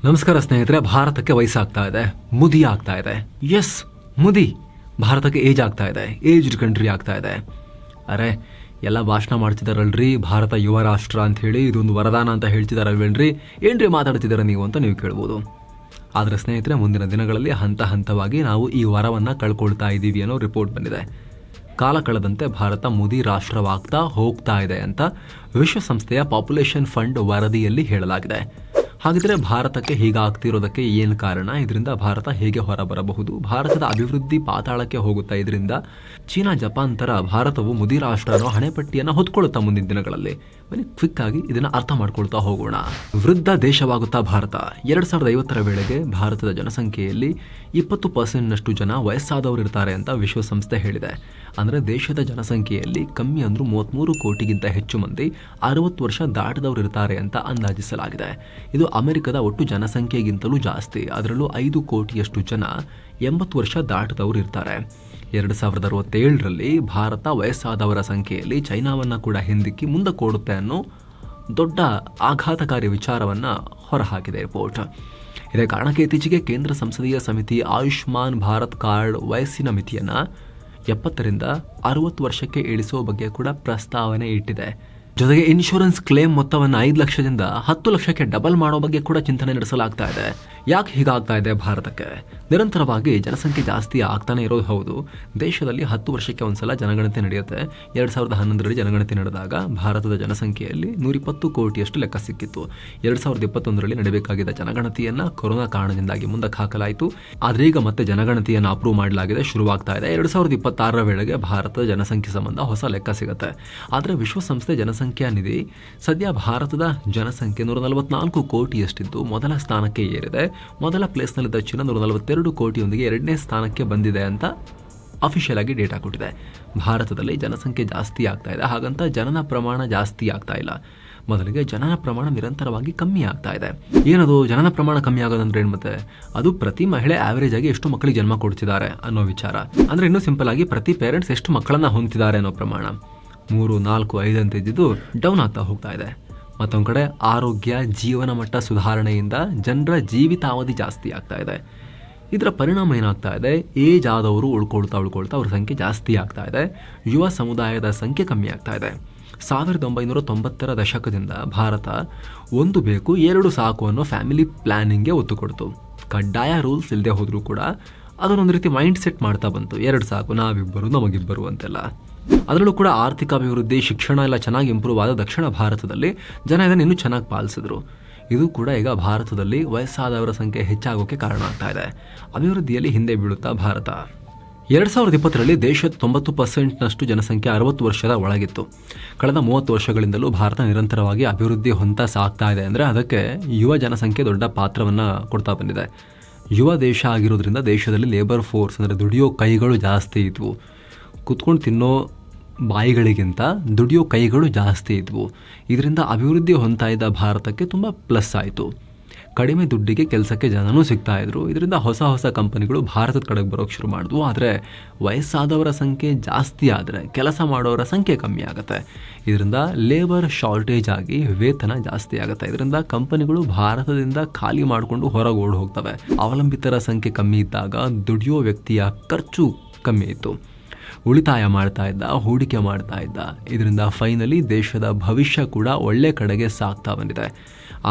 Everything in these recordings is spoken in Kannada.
ನಮಸ್ಕಾರ ಸ್ನೇಹಿತರೆ. ಭಾರತಕ್ಕೆ ವಯಸ್ಸಾಗ್ತಾ ಇದೆ, ಮುದಿ ಆಗ್ತಾ ಇದೆ. ಎಸ್, ಮುದಿ. ಭಾರತಕ್ಕೆ ಏಜ್ ಆಗ್ತಾ ಇದೆ, ಏಜ್ಡ್ ಕಂಟ್ರಿ ಆಗ್ತಾ ಇದೆ. ಅರೆ, ಎಲ್ಲ ಭಾಷಣ ಮಾಡ್ತಿದಾರಲ್ರಿ, ಭಾರತ ಯುವ ರಾಷ್ಟ್ರ ಅಂತ ಹೇಳಿ, ಇದೊಂದು ವರದಾನ ಅಂತ ಹೇಳ್ತಿದಾರಲ್ವೇನ್ರಿ, ಏನ್ರಿ ಮಾತಾಡ್ತಿದಾರ ನೀವು ಅಂತ ನೀವು ಕೇಳ್ಬೋದು. ಆದರೆ ಸ್ನೇಹಿತರೆ, ಮುಂದಿನ ದಿನಗಳಲ್ಲಿ ಹಂತ ಹಂತವಾಗಿ ನಾವು ಈ ವರವನ್ನು ಕಳ್ಕೊಳ್ತಾ ಇದ್ದೀವಿ ಅನ್ನೋ ರಿಪೋರ್ಟ್ ಬಂದಿದೆ. ಕಾಲ ಕಳೆದಂತೆ ಭಾರತ ಮುದಿ ರಾಷ್ಟ್ರವಾಗ್ತಾ ಹೋಗ್ತಾ ಇದೆ ಅಂತ ವಿಶ್ವಸಂಸ್ಥೆಯ ಪಾಪ್ಯುಲೇಷನ್ ಫಂಡ್ ವರದಿಯಲ್ಲಿ ಹೇಳಲಾಗಿದೆ. ಹಾಗಿದ್ರೆ ಭಾರತಕ್ಕೆ ಹೀಗಾಗ್ತಿರೋದಕ್ಕೆ ಏನು ಕಾರಣ? ಇದರಿಂದ ಭಾರತ ಹೇಗೆ ಹೊರಬರಬಹುದು? ಭಾರತದ ಅಭಿವೃದ್ಧಿ ಪಾತಾಳಕ್ಕೆ ಹೋಗುತ್ತಾ ಇದರಿಂದ? ಚೀನಾ, ಜಪಾನ್ ತರ ಭಾರತವು ಮುದಿ ರಾಷ್ಟ್ರ ಅನ್ನೋ ಹಣೆಪಟ್ಟಿಯನ್ನು ಹೊತ್ಕೊಳ್ಳುತ್ತಾ ಮುಂದಿನ ದಿನಗಳಲ್ಲಿ. ಬನ್ನಿ ಕ್ವಿಕ್ ಆಗಿ ಇದನ್ನ ಅರ್ಥ ಮಾಡ್ಕೊಳ್ತಾ ಹೋಗೋಣ. ವೃದ್ಧ ದೇಶವಾಗುತ್ತಾ ಭಾರತ. 2050 ವೇಳೆಗೆ ಭಾರತದ ಜನಸಂಖ್ಯೆಯಲ್ಲಿ 20% ಜನ ವಯಸ್ಸಾದವರು ಇರ್ತಾರೆ ಅಂತ ವಿಶ್ವಸಂಸ್ಥೆ ಹೇಳಿದೆ. ಅಂದರೆ ದೇಶದ ಜನಸಂಖ್ಯೆಯಲ್ಲಿ ಕಮ್ಮಿ ಅಂದ್ರೂ 33 ಕೋಟಿಗಿಂತ ಹೆಚ್ಚು ಮಂದಿ 60 ವರ್ಷ ದಾಟದವರು ಇರ್ತಾರೆ ಅಂತ ಅಂದಾಜಿಸಲಾಗಿದೆ. ಇದು ಅಮೆರಿಕದ ಒಟ್ಟು ಜನಸಂಖ್ಯೆಗಿಂತಲೂ ಜಾಸ್ತಿ. ಅದರಲ್ಲೂ 5 ಕೋಟಿಯಷ್ಟು ಜನ 80 ವರ್ಷ ದಾಟದವರು ಇರ್ತಾರೆ. 2067ರಲ್ಲಿ ಭಾರತ ವಯಸ್ಸಾದವರ ಸಂಖ್ಯೆಯಲ್ಲಿ ಚೈನಾವನ್ನು ಕೂಡ ಹಿಂದಿಕ್ಕಿ ಮುಂದಕ್ಕೆ ಓಡುತ್ತೆ ಅನ್ನೋ ದೊಡ್ಡ ಆಘಾತಕಾರಿ ವಿಚಾರವನ್ನು ಹೊರಹಾಕಿದೆ ರಿಪೋರ್ಟ್. ಇದೇ ಕಾರಣಕ್ಕೆ ಇತ್ತೀಚೆಗೆ ಕೇಂದ್ರ ಸಂಸದೀಯ ಸಮಿತಿ ಆಯುಷ್ಮಾನ್ ಭಾರತ್ ಕಾರ್ಡ್ ವಯಸ್ಸಿನ ಮಿತಿಯನ್ನು 70ರಿಂದ 60 ವರ್ಷಕ್ಕೆ ಇಳಿಸುವ ಬಗ್ಗೆ ಕೂಡ ಪ್ರಸ್ತಾವನೆ ಇಟ್ಟಿದೆ. ಜೊತೆಗೆ ಇನ್ಶೂರೆನ್ಸ್ ಕ್ಲೇಮ್ ಮೊತ್ತವನ್ನು 5 ಲಕ್ಷದಿಂದ 10 ಲಕ್ಷಕ್ಕೆ ಡಬಲ್ ಮಾಡೋ ಬಗ್ಗೆ ಕೂಡ ಚಿಂತನೆ ನಡೆಸಲಾಗ್ತಾ ಇದೆ. ಯಾಕೆ ಹೀಗಾಗ್ತಾ ಇದೆ ಭಾರತಕ್ಕೆ? ನಿರಂತರವಾಗಿ ಜನಸಂಖ್ಯೆ ಜಾಸ್ತಿ ಆಗ್ತಾನೆ ಇರೋದು ಹೌದು. ದೇಶದಲ್ಲಿ 10 ವರ್ಷಕ್ಕೆ ಒಂದ್ಸಲ ಜನಗಣತಿ ನಡೆಯುತ್ತೆ. 2011ರಲ್ಲಿ ಜನಗಣತಿ ನಡೆದಾಗ ಭಾರತದ ಜನಸಂಖ್ಯೆಯಲ್ಲಿ 120 ಕೋಟಿಯಷ್ಟು ಲೆಕ್ಕ ಸಿಕ್ಕಿತ್ತು. 2021ರಲ್ಲಿ ನಡೆಯಬೇಕಾಗಿದ್ದ ಜನಗಣತಿಯನ್ನ ಕೊರೋನಾ ಕಾರಣದಿಂದಾಗಿ ಮುಂದಕ್ಕೆ ಹಾಕಲಾಯಿತು. ಆದ್ರೆ ಈಗ ಮತ್ತೆ ಜನಗಣತಿಯನ್ನು ಅಪ್ರೂವ್ ಮಾಡಲಾಗಿದೆ, ಶುರುವಾಗ್ತಾ ಇದೆ. 2026ರ ವೇಳೆಗೆ ಭಾರತದ ಜನಸಂಖ್ಯೆ ಸಂಬಂಧ ಹೊಸ ಲೆಕ್ಕ ಸಿಗುತ್ತೆ. ಆದರೆ ವಿಶ್ವಸಂಸ್ಥೆ ಜನಸಂಖ್ಯಾ ನಿಧಿ ಸದ್ಯ ಭಾರತದ ಜನಸಂಖ್ಯೆ 144 ಕೋಟಿಯಷ್ಟಿದ್ದು ಮೊದಲ ಸ್ಥಾನಕ್ಕೆ ಏರಿದೆ. ಮೊದಲ ಪ್ಲೇಸ್ನಲ್ಲಿದ್ದ ಚೀನಾ 142 ಕೋಟಿಯೊಂದಿಗೆ 2ನೇ ಸ್ಥಾನಕ್ಕೆ ಬಂದಿದೆ ಅಂತ ಅಫಿಷಿಯಲ್ ಆಗಿ ಡೇಟಾ ಕೊಟ್ಟಿದೆ. ಭಾರತದಲ್ಲಿ ಜನಸಂಖ್ಯೆ ಜಾಸ್ತಿ ಆಗ್ತಾ ಇದೆ, ಹಾಗಂತ ಜನನ ಪ್ರಮಾಣ ಜಾಸ್ತಿ ಆಗ್ತಾ ಇಲ್ಲ. ಮೊದಲಿಗೆ ಜನನ ಪ್ರಮಾಣ ನಿರಂತರವಾಗಿ ಕಮ್ಮಿ ಆಗ್ತಾ ಇದೆ. ಏನದು ಜನನ ಪ್ರಮಾಣ ಕಮ್ಮಿ ಆಗೋದಂದ್ರೆ ಏನು? ಮತ್ತೆ ಅದು ಪ್ರತಿ ಮಹಿಳೆ ಆವರೇಜ್ ಆಗಿ ಎಷ್ಟು ಮಕ್ಕಳಿಗೆ ಜನ್ಮ ಕೊಡ್ತಿದ್ದಾರೆ ಅನ್ನೋ ವಿಚಾರ. ಅಂದ್ರೆ ಇನ್ನೂ ಸಿಂಪಲ್ ಆಗಿ ಪ್ರತಿ ಪೇರೆಂಟ್ಸ್ ಎಷ್ಟು ಮಕ್ಕಳನ್ನ ಹೊಂದಿದ್ದಾರೆ ಅನ್ನೋ ಪ್ರಮಾಣ 3, 4, 5 ಅಂತ ಇದ್ದಿದ್ದು ಡೌನ್ ಆಗ್ತಾ ಹೋಗ್ತಾ ಇದೆ. ಮತ್ತೊಂದು ಕಡೆ ಆರೋಗ್ಯ, ಜೀವನ ಮಟ್ಟ ಸುಧಾರಣೆಯಿಂದ ಜನರ ಜೀವಿತಾವಧಿ ಜಾಸ್ತಿ ಆಗ್ತಾ ಇದೆ. ಇದರ ಪರಿಣಾಮ ಏನಾಗ್ತಾ ಇದೆ? ಏಜ್ ಆದವರು ಉಳ್ಕೊಳ್ತಾ ಅವ್ರ ಸಂಖ್ಯೆ ಜಾಸ್ತಿ ಆಗ್ತಾ ಇದೆ. ಯುವ ಸಮುದಾಯದ ಸಂಖ್ಯೆ ಕಮ್ಮಿ ಆಗ್ತಾ ಇದೆ. 1990ರ ದಶಕದಿಂದ ಭಾರತ 1 ಬೇಕು 2 ಸಾಕು ಅನ್ನೋ ಫ್ಯಾಮಿಲಿ ಪ್ಲಾನಿಂಗ್ಗೆ ಒತ್ತು ಕೊಡ್ತು. ಕಡ್ಡಾಯ ರೂಲ್ಸ್ ಇಲ್ಲದೆ ಹೋದ್ರೂ ಕೂಡ ಅದನ್ನೊಂದು ರೀತಿ ಮೈಂಡ್ ಸೆಟ್ ಮಾಡ್ತಾ ಬಂತು. 2 ಸಾಕು, ನಾವಿಬ್ಬರು, ನಮಗಿಬ್ಬರು ಅಂತೆಲ್ಲ. ಅದರಲ್ಲೂ ಕೂಡ ಆರ್ಥಿಕ ಅಭಿವೃದ್ಧಿ, ಶಿಕ್ಷಣ ಎಲ್ಲ ಚೆನ್ನಾಗಿ ಇಂಪ್ರೂವ್ ಆದ ದಕ್ಷಿಣ ಭಾರತದಲ್ಲಿ ಜನ ಇದನ್ನು ಇನ್ನೂ ಚೆನ್ನಾಗಿ ಪಾಲಿಸಿದ್ರು. ಇದು ಕೂಡ ಈಗ ಭಾರತದಲ್ಲಿ ವಯಸ್ಸಾದವರ ಸಂಖ್ಯೆ ಹೆಚ್ಚಾಗೋಕೆ ಕಾರಣ ಆಗ್ತಾ ಇದೆ. ಅಭಿವೃದ್ಧಿಯಲ್ಲಿ ಹಿಂದೆ ಬೀಳುತ್ತಾ ಭಾರತ. 2020ರಲ್ಲಿ ದೇಶದ 90%ನಷ್ಟು ಜನಸಂಖ್ಯೆ 60 ವರ್ಷದ ಒಳಗಿತ್ತು. ಕಳೆದ 30 ವರ್ಷಗಳಿಂದಲೂ ಭಾರತ ನಿರಂತರವಾಗಿ ಅಭಿವೃದ್ಧಿ ಹೊಂತ ಸಾಗ್ತಾ ಇದೆ. ಅಂದರೆ ಅದಕ್ಕೆ ಯುವ ಜನಸಂಖ್ಯೆ ದೊಡ್ಡ ಪಾತ್ರವನ್ನು ಕೊಡ್ತಾ ಬಂದಿದೆ. ಯುವ ದೇಶ ಆಗಿರೋದ್ರಿಂದ ದೇಶದಲ್ಲಿ ಲೇಬರ್ ಫೋರ್ಸ್ ಅಂದರೆ ದುಡಿಯೋ ಕೈಗಳು ಜಾಸ್ತಿ ಇದ್ವು. ಕುತ್ಕೊಂಡು ತಿನ್ನೋ ಬಾಯಿಗಳಿಗಿಂತ ದುಡಿಯೋ ಕೈಗಳು ಜಾಸ್ತಿ ಇದ್ವು. ಇದರಿಂದ ಅಭಿವೃದ್ಧಿ ಹೊಂದ್ತಾ ಇದ್ದ ಭಾರತಕ್ಕೆ ತುಂಬ ಪ್ಲಸ್ ಆಯಿತು. ಕಡಿಮೆ ದುಡ್ಡಿಗೆ ಕೆಲಸಕ್ಕೆ ಜನನೂ ಸಿಗ್ತಾ ಇದ್ರು. ಇದರಿಂದ ಹೊಸ ಹೊಸ ಕಂಪನಿಗಳು ಭಾರತದ ಕಡೆಗೆ ಬರೋಕ್ಕೆ ಶುರು ಮಾಡಿದ್ವು. ಆದರೆ ವಯಸ್ಸಾದವರ ಸಂಖ್ಯೆ ಜಾಸ್ತಿ ಆದರೆ ಕೆಲಸ ಮಾಡೋರ ಸಂಖ್ಯೆ ಕಮ್ಮಿ ಆಗುತ್ತೆ. ಇದರಿಂದ ಲೇಬರ್ ಶಾರ್ಟೇಜ್ ಆಗಿ ವೇತನ ಜಾಸ್ತಿ ಆಗುತ್ತೆ. ಇದರಿಂದ ಕಂಪನಿಗಳು ಭಾರತದಿಂದ ಖಾಲಿ ಮಾಡಿಕೊಂಡು ಹೊರಗೆ ಓಡಿ ಹೋಗ್ತವೆ. ಅವಲಂಬಿತರ ಸಂಖ್ಯೆ ಕಮ್ಮಿ ಇದ್ದಾಗ ದುಡಿಯೋ ವ್ಯಕ್ತಿಯ ಖರ್ಚು ಕಮ್ಮಿ ಇತ್ತು. ಉಳಿತಾಯ ಮಾಡ್ತಾ ಇದ್ದ, ಹೂಡಿಕೆ ಮಾಡ್ತಾ ಇದ್ದ. ಇದರಿಂದ ಫೈನಲಿ ದೇಶದ ಭವಿಷ್ಯ ಕೂಡ ಒಳ್ಳೆ ಕಡೆಗೆ ಸಾಗ್ತಾ ಬಂದಿದೆ.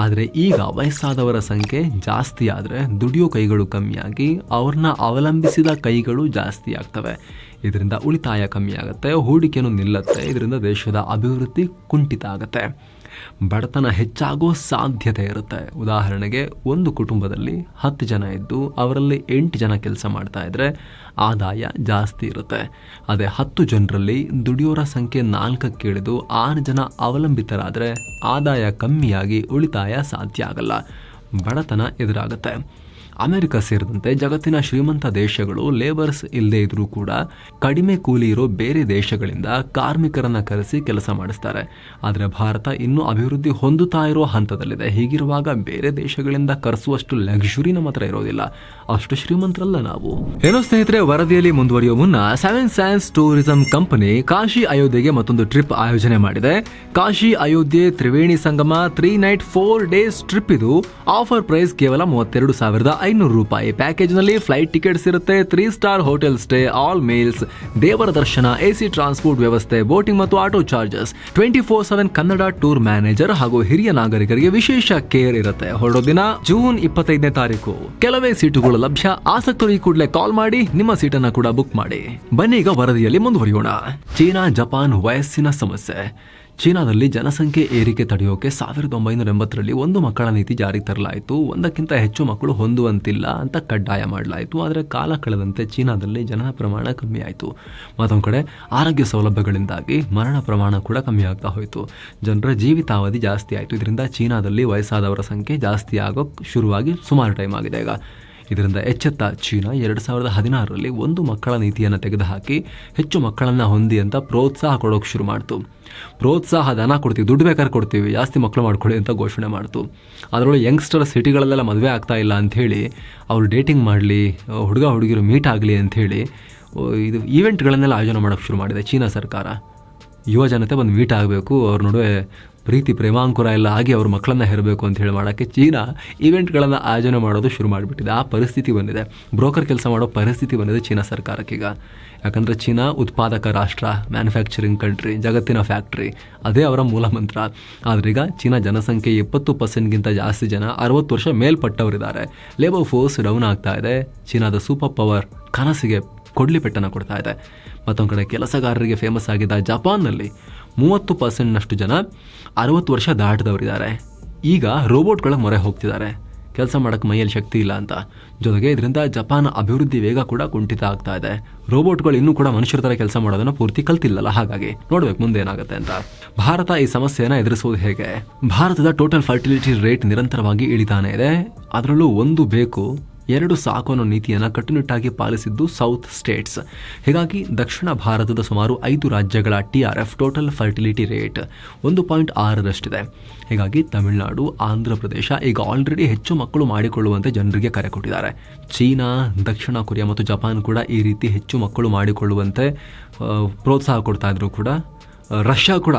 ಆದರೆ ಈಗ ವಯಸ್ಸಾದವರ ಸಂಖ್ಯೆ ಜಾಸ್ತಿ ಆದರೆ ದುಡಿಯೋ ಕೈಗಳು ಕಮ್ಮಿಯಾಗಿ ಅವ್ರನ್ನ ಅವಲಂಬಿಸಿದ ಕೈಗಳು ಜಾಸ್ತಿ ಆಗ್ತವೆ. ಇದರಿಂದ ಉಳಿತಾಯ ಕಮ್ಮಿ ಆಗುತ್ತೆ, ಹೂಡಿಕೆನೂ ನಿಲ್ಲುತ್ತೆ. ಇದರಿಂದ ದೇಶದ ಅಭಿವೃದ್ಧಿ ಕುಂಠಿತ ಆಗುತ್ತೆ, ಬಡತನ ಹೆಚ್ಚಾಗೋ ಸಾಧ್ಯತೆ ಇರುತ್ತೆ. ಉದಾಹರಣೆಗೆ, ಒಂದು ಕುಟುಂಬದಲ್ಲಿ 10 ಜನ ಇದ್ದು ಅವರಲ್ಲಿ 8 ಜನ ಕೆಲಸ ಮಾಡ್ತಾ ಇದ್ರೆ ಆದಾಯ ಜಾಸ್ತಿ ಇರುತ್ತೆ. ಅದೇ 10 ಜನರಲ್ಲಿ ದುಡಿಯೋರ ಸಂಖ್ಯೆ 4ಕ್ಕೆ ಇಳಿದು 6 ಜನ ಅವಲಂಬಿತರಾದರೆ ಆದಾಯ ಕಮ್ಮಿಯಾಗಿ ಉಳಿತಾಯ ಸಾಧ್ಯ ಆಗಲ್ಲ, ಬಡತನ ಎದುರಾಗುತ್ತೆ. ಅಮೆರಿಕ ಸೇರಿದಂತೆ ಜಗತ್ತಿನ ಶ್ರೀಮಂತ ದೇಶಗಳು ಲೇಬರ್ಸ್ ಇಲ್ಲದೆ ಇದ್ರೂ ಕೂಡ ಕಡಿಮೆ ಕೂಲಿ ಇರೋ ಬೇರೆ ದೇಶಗಳಿಂದ ಕಾರ್ಮಿಕರನ್ನ ಕರೆಸಿ ಕೆಲಸ ಮಾಡಿಸ್ತಾರೆ. ಆದರೆ ಭಾರತ ಇನ್ನೂ ಅಭಿವೃದ್ಧಿ ಹೊಂದುತ್ತಾ ಇರೋ ಹಂತದಲ್ಲಿದೆ. ಹೀಗಿರುವಾಗ ಬೇರೆ ದೇಶಗಳಿಂದ ಕರೆಸುವಷ್ಟು ಲಕ್ಸುರಿ ನಮ್ಮ ಹತ್ರ ಇರೋದಿಲ್ಲ, ಅಷ್ಟು ಶ್ರೀಮಂತರಲ್ಲ ನಾವು. ಏನೋ ಸ್ನೇಹಿತರೆ, ವರದಿಯಲ್ಲಿ ಮುಂದುವರಿಯುವ ಮುನ್ನ seven signs tourism company Kashi ಅಯೋಧ್ಯೆಗೆ ಮತ್ತೊಂದು ಟ್ರಿಪ್ ಆಯೋಜನೆ ಮಾಡಿದೆ. Kashi Ayodhya Triveni Sangam 3 night 4 days trip. ಇದು ಆಫರ್ ಪ್ರೈಸ್ ಕೇವಲ 32,500 ರೂಪಾಯಿ. ಪ್ಯಾಕೇಜ್ ನಲ್ಲಿ ಫ್ಲೈಟ್ ಟಿಕೆಟ್ಸ್ ಇರುತ್ತೆ, 3 star hotel stay, all meals, ದೇವರ ದರ್ಶನ, AC ಟ್ರಾನ್ಸ್ಪೋರ್ಟ್ ವ್ಯವಸ್ಥೆ, ಬೋಟಿಂಗ್ ಮತ್ತು auto charges, 24/7 Kannada tour manager ಹಾಗೂ ಹಿರಿಯ ನಾಗರಿಕರಿಗೆ ವಿಶೇಷ ಕೇರ್ ಇರುತ್ತೆ. ಹೊರಡೋ ದಿನ ಜೂನ್ 25ನೇ ತಾರೀಕು. ಕೆಲವೇ ಸೀಟುಗಳು ಲಭ್ಯ. ಆಸಕ್ತರು ಈ ಕೂಡಲೇ ಕಾಲ್ ಮಾಡಿ ನಿಮ್ಮ ಸೀಟನ್ನ ಕೂಡ ಬುಕ್ ಮಾಡಿ. ಬನ್ನಿ ಈಗ ವರದಿಯಲ್ಲಿ ಮುಂದುವರಿಯೋಣ. ಚೀನಾ ಜಪಾನ್ ವಯಸ್ಸಿನ ಸಮಸ್ಯೆ. ಚೀನಾದಲ್ಲಿ ಜನಸಂಖ್ಯೆ ಏರಿಕೆ ತಡೆಯೋಕೆ 1980ರಲ್ಲಿ ಒಂದು ಮಕ್ಕಳ ನೀತಿ ಜಾರಿಗೆ ತರಲಾಯಿತು. ಒಂದಕ್ಕಿಂತ ಹೆಚ್ಚು ಮಕ್ಕಳು ಹೊಂದುವಂತಿಲ್ಲ ಅಂತ ಕಡ್ಡಾಯ ಮಾಡಲಾಯಿತು. ಆದರೆ ಕಾಲ ಕಳೆದಂತೆ ಚೀನಾದಲ್ಲಿ ಜನನ ಪ್ರಮಾಣ ಕಮ್ಮಿ ಆಯಿತು. ಮತ್ತೊಂದು ಕಡೆ ಆರೋಗ್ಯ ಸೌಲಭ್ಯಗಳಿಂದಾಗಿ ಮರಣ ಪ್ರಮಾಣ ಕೂಡ ಕಮ್ಮಿ ಆಗ್ತಾ ಹೋಯಿತು. ಜನರ ಜೀವಿತಾವಧಿ ಜಾಸ್ತಿ ಆಯಿತು. ಇದರಿಂದ ಚೀನಾದಲ್ಲಿ ವಯಸ್ಸಾದವರ ಸಂಖ್ಯೆ ಜಾಸ್ತಿ ಆಗೋಕ್ಕೆ ಶುರುವಾಗಿ ಸುಮಾರು ಟೈಮ್ ಆಗಿದೆ ಈಗ. ಇದರಿಂದ ಎಚ್ಚೆತ್ತ ಚೀನಾ 2016ರಲ್ಲಿ ಒಂದು ಮಕ್ಕಳ ನೀತಿಯನ್ನು ತೆಗೆದುಹಾಕಿ ಹೆಚ್ಚು ಮಕ್ಕಳನ್ನು ಹೊಂದಿ ಅಂತ ಪ್ರೋತ್ಸಾಹ ಕೊಡೋಕೆ ಶುರು ಮಾಡ್ತು. ಪ್ರೋತ್ಸಾಹ ಧನ ಕೊಡ್ತೀವಿ, ದುಡ್ಡು ಬೇಕಾದ್ರೆ ಕೊಡ್ತೀವಿ, ಜಾಸ್ತಿ ಮಕ್ಕಳು ಮಾಡ್ಕೊಳ್ಳಿ ಅಂತ ಘೋಷಣೆ ಮಾಡ್ತು. ಅದರೊಳಗೆ ಯಂಗ್ಸ್ಟರ್ ಸಿಟಿಗಳಲ್ಲೆಲ್ಲ ಮದುವೆ ಆಗ್ತಾ ಇಲ್ಲ ಅಂಥೇಳಿ ಅವ್ರು ಡೇಟಿಂಗ್ ಮಾಡಲಿ, ಹುಡುಗಿರು ಮೀಟ್ ಆಗಲಿ ಅಂಥೇಳಿ ಇದು ಈವೆಂಟ್ಗಳನ್ನೆಲ್ಲ ಆಯೋಜನೆ ಮಾಡೋಕ್ಕೆ ಶುರು ಮಾಡಿದೆ ಚೀನಾ ಸರ್ಕಾರ. ಯುವ ಜನತೆ ಬಂದು ಮೀಟ್ ಆಗಬೇಕು, ಅವ್ರ ನಡುವೆ ಪ್ರೀತಿ ಪ್ರೇಮಾಂಕುರ ಎಲ್ಲ ಆಗಿ ಅವ್ರ ಮಕ್ಕಳನ್ನ ಹೆರಬೇಕು ಅಂತ ಹೇಳಿ ಮಾಡೋಕ್ಕೆ ಚೀನಾ ಈವೆಂಟ್ಗಳನ್ನು ಆಯೋಜನೆ ಮಾಡೋದು ಶುರು ಮಾಡಿಬಿಟ್ಟಿದೆ. ಆ ಪರಿಸ್ಥಿತಿ ಬಂದಿದೆ, ಬ್ರೋಕರ್ ಕೆಲಸ ಮಾಡೋ ಪರಿಸ್ಥಿತಿ ಬಂದಿದೆ ಚೀನಾ ಸರ್ಕಾರಕ್ಕೀಗ. ಯಾಕಂದರೆ ಚೀನಾ ಉತ್ಪಾದಕ ರಾಷ್ಟ್ರ, ಮ್ಯಾನುಫ್ಯಾಕ್ಚರಿಂಗ್ ಕಂಟ್ರಿ, ಜಗತ್ತಿನ ಫ್ಯಾಕ್ಟ್ರಿ, ಅದೇ ಅವರ ಮೂಲ ಮಂತ್ರ. ಆದ್ರೀಗ ಚೀನಾ ಜನಸಂಖ್ಯೆ 70%ಗಿಂತ ಜಾಸ್ತಿ ಜನ 60 ವರ್ಷ ಮೇಲ್ಪಟ್ಟವರಿದ್ದಾರೆ. ಲೇಬರ್ ಫೋರ್ಸ್ ಡೌನ್ ಆಗ್ತಾ ಇದೆ. ಚೀನಾದ ಸೂಪರ್ ಪವರ್ ಕನಸಿಗೆ ಕೊಡ್ಲಿ ಪೆಟ್ಟನ್ನು ಕೊಡ್ತಾ ಇದೆ. ಮತ್ತೊಂದು ಕಡೆ ಕೆಲಸಗಾರರಿಗೆ ಫೇಮಸ್ ಆಗಿದ್ದ ಜಪಾನ್ನಲ್ಲಿ 30%ನಷ್ಟು ಜನ 60 ವರ್ಷ ದಾಟಿದವರಿದ್ದಾರೆ. ಈಗ ರೋಬೋಟ್ಗಳ ಮೊರೆ ಹೋಗ್ತಿದ್ದಾರೆ, ಕೆಲಸ ಮಾಡೋಕ್ಕೆ ಮೈಯಲ್ಲಿ ಶಕ್ತಿ ಇಲ್ಲ ಅಂತ. ಜೊತೆಗೆ ಇದರಿಂದ ಜಪಾನ್ ಅಭಿವೃದ್ಧಿ ವೇಗ ಕೂಡ ಕುಂಠಿತ ಆಗ್ತಾ ಇದೆ. ರೋಬೋಟ್ಗಳು ಇನ್ನೂ ಕೂಡ ಮನುಷ್ಯರ ಥರ ಕೆಲಸ ಮಾಡೋದನ್ನು ಪೂರ್ತಿ ಕಲ್ತಿಲ್ಲಲ್ಲ, ಹಾಗಾಗಿ ನೋಡ್ಬೇಕು ಮುಂದೆ ಏನಾಗುತ್ತೆ ಅಂತ. ಭಾರತ ಈ ಸಮಸ್ಯೆಯನ್ನು ಎದುರಿಸೋದು ಹೇಗೆ? ಭಾರತದ ಟೋಟಲ್ ಫರ್ಟಿಲಿಟಿ ರೇಟ್ ನಿರಂತರವಾಗಿ ಇಳಿತಾನೆ ಇದೆ. ಅದರಲ್ಲೂ ಒಂದು ಬೇಕು 2 ಸಾಕು ಅನ್ನೋ ನೀತಿಯನ್ನು ಕಟ್ಟುನಿಟ್ಟಾಗಿ ಪಾಲಿಸಿದ್ದು ಸೌತ್ ಸ್ಟೇಟ್ಸ್. ಹೀಗಾಗಿ ದಕ್ಷಿಣ ಭಾರತದ ಸುಮಾರು 5 ರಾಜ್ಯಗಳ TRF ಟೋಟಲ್ ಫರ್ಟಿಲಿಟಿ ರೇಟ್ 1.6ರಷ್ಟಿದೆ. ಹೀಗಾಗಿ ತಮಿಳುನಾಡು, ಆಂಧ್ರ ಪ್ರದೇಶ ಈಗ ಆಲ್ರೆಡಿ ಹೆಚ್ಚು ಮಕ್ಕಳು ಮಾಡಿಕೊಳ್ಳುವಂತೆ ಜನರಿಗೆ ಕರೆ ಕೊಟ್ಟಿದ್ದಾರೆ. ಚೀನಾ, ದಕ್ಷಿಣ ಕೊರಿಯಾ ಮತ್ತು ಜಪಾನ್ ಕೂಡ ಈ ರೀತಿ ಹೆಚ್ಚು ಮಕ್ಕಳು ಮಾಡಿಕೊಳ್ಳುವಂತೆ ಪ್ರೋತ್ಸಾಹ ಕೊಡ್ತಾ ಇದ್ರು ಕೂಡ. ರಷ್ಯಾ ಕೂಡ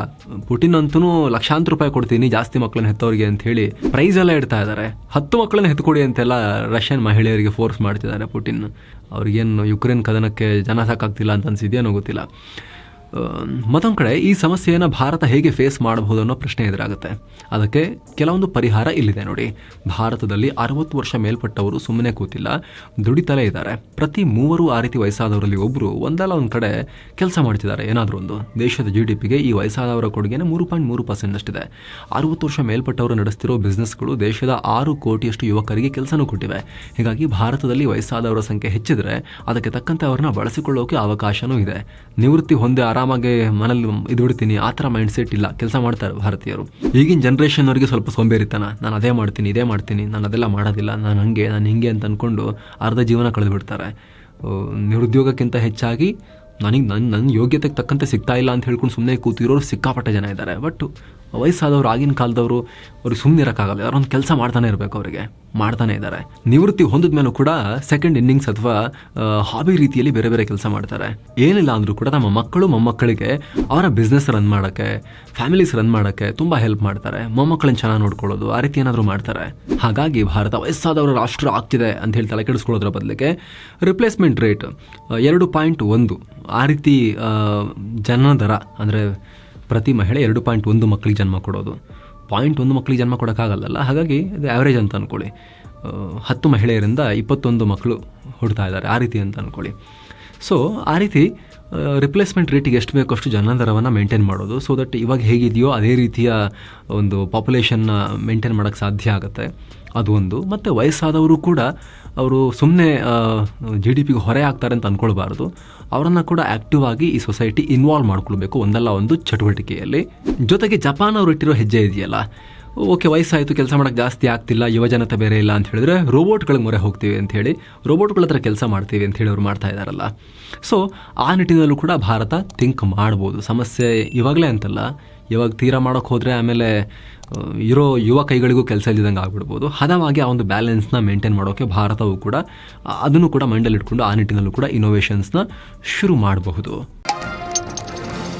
ಪುಟಿನ್ ಅಂತೂ ಲಕ್ಷಾಂತರ ರೂಪಾಯಿ ಕೊಡ್ತೀನಿ ಜಾಸ್ತಿ ಮಕ್ಕಳನ್ನ ಹೆತ್ತವರಿಗೆ ಅಂತ ಹೇಳಿ ಪ್ರೈಸ್ ಎಲ್ಲ ಇಡ್ತಾ ಇದ್ದಾರೆ. 10 ಮಕ್ಕಳನ್ನ ಹೆತ್ತುಕೊಡಿ ಅಂತೆಲ್ಲ ರಷ್ಯನ್ ಮಹಿಳೆಯರಿಗೆ ಫೋರ್ಸ್ ಮಾಡ್ತಿದ್ದಾರೆ ಪುಟಿನ್. ಅವ್ರಿಗೇನು ಯುಕ್ರೇನ್ ಕದನಕ್ಕೆ ಜನ ಸಾಕಾಗ್ತಿಲ್ಲ ಅಂತ ಅನ್ಸಿದೆಯೇನೋ ಗೊತ್ತಿಲ್ಲ. ಮತ್ತೊಂದು ಕಡೆ ಈ ಸಮಸ್ಯೆಯನ್ನು ಭಾರತ ಹೇಗೆ ಫೇಸ್ ಮಾಡಬಹುದು ಅನ್ನೋ ಪ್ರಶ್ನೆ ಎದುರಾಗುತ್ತೆ. ಅದಕ್ಕೆ ಕೆಲವೊಂದು ಪರಿಹಾರ ಇಲ್ಲಿದೆ ನೋಡಿ. ಭಾರತದಲ್ಲಿ 60 ವರ್ಷ ಮೇಲ್ಪಟ್ಟವರು ಸುಮ್ಮನೆ ಕೂತಿಲ್ಲ, ದುಡಿತಲೇ ಇದ್ದಾರೆ. ಪ್ರತಿ 3 ಆ ರೀತಿ ವಯಸ್ಸಾದವರಲ್ಲಿ ಒಬ್ಬರು ಒಂದಲ್ಲ ಒಂದು ಕಡೆ ಕೆಲಸ ಮಾಡ್ತಿದ್ದಾರೆ ಏನಾದರೂ ಒಂದು. ದೇಶದ GDPಗೆ ಈ ವಯಸ್ಸಾದವರ ಕೊಡುಗೆನೇ 3.3%ನಷ್ಟಿದೆ. 60 ವರ್ಷ ಮೇಲ್ಪಟ್ಟವರು ನಡೆಸ್ತಿರೋ ಬಿಸ್ನೆಸ್ಗಳು ದೇಶದ 6 ಕೋಟಿಯಷ್ಟು ಯುವಕರಿಗೆ ಕೆಲಸನೂ ಕೊಟ್ಟಿವೆ. ಹೀಗಾಗಿ ಭಾರತದಲ್ಲಿ ವಯಸ್ಸಾದವರ ಸಂಖ್ಯೆ ಹೆಚ್ಚಿದ್ರೆ ಅದಕ್ಕೆ ತಕ್ಕಂತೆ ಅವ್ರನ್ನ ಬಳಸಿಕೊಳ್ಳೋಕೆ ಅವಕಾಶನೂ ಇದೆ. ನಿವೃತ್ತಿ ಹೊಂದಿ ಆರಾಮಾಗಿ ಮನೇಲಿ ಇದು ಬಿಡ್ತೀನಿ ಆ ಥರ ಮೈಂಡ್ ಸೆಟ್ ಇಲ್ಲ, ಕೆಲಸ ಮಾಡ್ತಾರೆ ಭಾರತೀಯರು. ಈಗಿನ ಜನ್ರೇಷನ್ ಅವರಿಗೆ ಸ್ವಲ್ಪ ಸೋಂಬೇರಿತನ, ನಾನು ಅದೇ ಮಾಡ್ತೀನಿ ಇದೇ ಮಾಡ್ತೀನಿ, ನಾನು ಅದೆಲ್ಲ ಮಾಡೋದಿಲ್ಲ, ನಾನು ಹಿಂಗೆ ಅಂತ ಅಂದ್ಕೊಂಡು ಅರ್ಧ ಜೀವನ ಕಳೆದು ಬಿಡ್ತಾರೆ. ನಿರುದ್ಯೋಗಕ್ಕಿಂತ ಹೆಚ್ಚಾಗಿ ನನ್ನ ಯೋಗ್ಯತೆಗೆ ತಕ್ಕಂತೆ ಸಿಗ್ತಾ ಇಲ್ಲ ಅಂತ ಹೇಳ್ಕೊಂಡು ಸುಮ್ಮನೆ ಕೂತಿರೋರು ಸಿಕ್ಕಾಪಟ್ಟೆ ಜನ ಇದ್ದಾರೆ. ಬಟ್ ವಯಸ್ಸಾದವರು, ಆಗಿನ ಕಾಲದವರು, ಅವ್ರಿಗೆ ಸುಮ್ಮನೆ ಇರೋಕ್ಕಾಗಲ್ಲ, ಯಾರೊಂದು ಕೆಲಸ ಮಾಡ್ತಾನೆ ಇರಬೇಕು, ಅವರಿಗೆ ಮಾಡ್ತಾನೆ ಇದ್ದಾರೆ. ನಿವೃತ್ತಿ ಹೊಂದಿದ ಮೇಲೂ ಕೂಡ ಸೆಕೆಂಡ್ ಇನ್ನಿಂಗ್ಸ್ ಅಥವಾ ಹಾಬಿ ರೀತಿಯಲ್ಲಿ ಬೇರೆ ಬೇರೆ ಕೆಲಸ ಮಾಡ್ತಾರೆ. ಏನಿಲ್ಲ ಅಂದರೂ ಕೂಡ ನಮ್ಮ ಮಕ್ಕಳು ಮೊಮ್ಮಕ್ಕಳಿಗೆ ಅವರ ಬಿಸ್ನೆಸ್ ರನ್ ಮಾಡೋಕ್ಕೆ, ಫ್ಯಾಮಿಲೀಸ್ ರನ್ ಮಾಡೋಕ್ಕೆ ತುಂಬ ಹೆಲ್ಪ್ ಮಾಡ್ತಾರೆ. ಮೊಮ್ಮಕ್ಕಳನ್ನ ಚೆನ್ನಾಗಿ ನೋಡ್ಕೊಳ್ಳೋದು, ಆ ರೀತಿ ಏನಾದರೂ ಮಾಡ್ತಾರೆ. ಹಾಗಾಗಿ ಭಾರತ ವಯಸ್ಸಾದವರ ರಾಷ್ಟ್ರ ಆಗ್ತಿದೆ ಅಂತ ಹೇಳಿ ತಲೆ ಕೆಡಿಸ್ಕೊಳ್ಳೋದ್ರ ಬದಲಿಗೆ ರಿಪ್ಲೇಸ್ಮೆಂಟ್ ರೇಟ್ 2.1 ಆ ರೀತಿ ಜನನ ದರ, ಅಂದರೆ ಪ್ರತಿ ಮಹಿಳೆ 2.1 ಮಕ್ಕಳಿಗೆ ಜನ್ಮ ಕೊಡೋದು. 0.1 ಮಕ್ಕಳಿಗೆ ಜನ್ಮ ಕೊಡೋಕ್ಕಾಗಲ್ಲ. ಹಾಗಾಗಿ ಇದು ಆ್ಯಾವ್ರೇಜ್ ಅಂತ ಅಂದ್ಕೊಳ್ಳಿ. 10 ಮಹಿಳೆಯರಿಂದ 21 ಮಕ್ಕಳು ಹುಡ್ತಾ ಇದ್ದಾರೆ, ಆ ರೀತಿ ಅಂತ ಅಂದ್ಕೊಳ್ಳಿ. ಸೊ ಆ ರೀತಿ ರಿಪ್ಲೇಸ್ಮೆಂಟ್ ರೇಟಿಗೆ ಎಷ್ಟು ಬೇಕೋ ಅಷ್ಟು ಜನನ ದರವನ್ನು ಮೇಂಟೈನ್ ಮಾಡೋದು. ಸೊ ದಟ್ ಇವಾಗ ಹೇಗಿದೆಯೋ ಅದೇ ರೀತಿಯ ಒಂದು ಪಾಪ್ಯುಲೇಷನ್ನ ಮೇಂಟೈನ್ ಮಾಡೋಕ್ಕೆ ಸಾಧ್ಯ ಆಗುತ್ತೆ. ಅದು ಒಂದು. ಮತ್ತು ವಯಸ್ಸಾದವರು ಕೂಡ ಅವರು ಸುಮ್ಮನೆ GDPಗೆ ಹೊರೆ ಆಗ್ತಾರೆ ಅಂತ ಅಂದ್ಕೊಳ್ಬಾರ್ದು. ಅವರನ್ನು ಕೂಡ ಆ್ಯಕ್ಟಿವ್ ಆಗಿ ಈ ಸೊಸೈಟಿ ಇನ್ವಾಲ್ವ್ ಮಾಡ್ಕೊಳ್ಬೇಕು ಒಂದಲ್ಲ ಒಂದು ಚಟುವಟಿಕೆಯಲ್ಲಿ. ಜೊತೆಗೆ ಜಪಾನ್ ಅವರು ಇಟ್ಟಿರೋ ಹೆಜ್ಜೆ ಇದೆಯಲ್ಲ, ಓಕೆ ವಯಸ್ಸಾಯಿತು, ಕೆಲಸ ಮಾಡೋಕ್ಕೆ ಜಾಸ್ತಿ ಆಗ್ತಿಲ್ಲ, ಯುವಜನತೆ ಬೇರೆ ಇಲ್ಲ ಅಂತ ಹೇಳಿದ್ರೆ ರೋಬೋಟ್ಗಳಿಗೆ ಮೊರೆ ಹೋಗ್ತೀವಿ ಅಂಥೇಳಿ ರೋಬೋಟ್ಗಳ ಹತ್ರ ಕೆಲಸ ಮಾಡ್ತೀವಿ ಅಂಥೇಳಿ ಅವ್ರು ಮಾಡ್ತಾ ಇದ್ದಾರಲ್ಲ. ಸೊ ಆ ನಿಟ್ಟಿನಲ್ಲೂ ಕೂಡ ಭಾರತ ಥಿಂಕ್ ಮಾಡ್ಬೋದು. ಸಮಸ್ಯೆ ಇವಾಗಲೇ ಅಂತಲ್ಲ, ಇವಾಗ ತೀರಾ ಮಾಡೋಕ್ಕೆ ಹೋದರೆ ಆಮೇಲೆ ಇರೋ ಯುವ ಕೈಗಳಿಗೂ ಕೆಲಸ ಇಲ್ದಿದ್ದಂಗೆ ಆಗ್ಬಿಡ್ಬೋದು. ಹದವಾಗಿ ಆ ಒಂದು ಬ್ಯಾಲೆನ್ಸ್ನ ಮೇಂಟೈನ್ ಮಾಡೋಕ್ಕೆ ಭಾರತವು ಕೂಡ ಅದನ್ನು ಕೂಡ ಮೈಂಡಲ್ಲಿ ಇಟ್ಕೊಂಡು ಆ ನಿಟ್ಟಿನಲ್ಲೂ ಕೂಡ ಇನೋವೇಷನ್ಸ್ನ ಶುರು ಮಾಡಬಹುದು.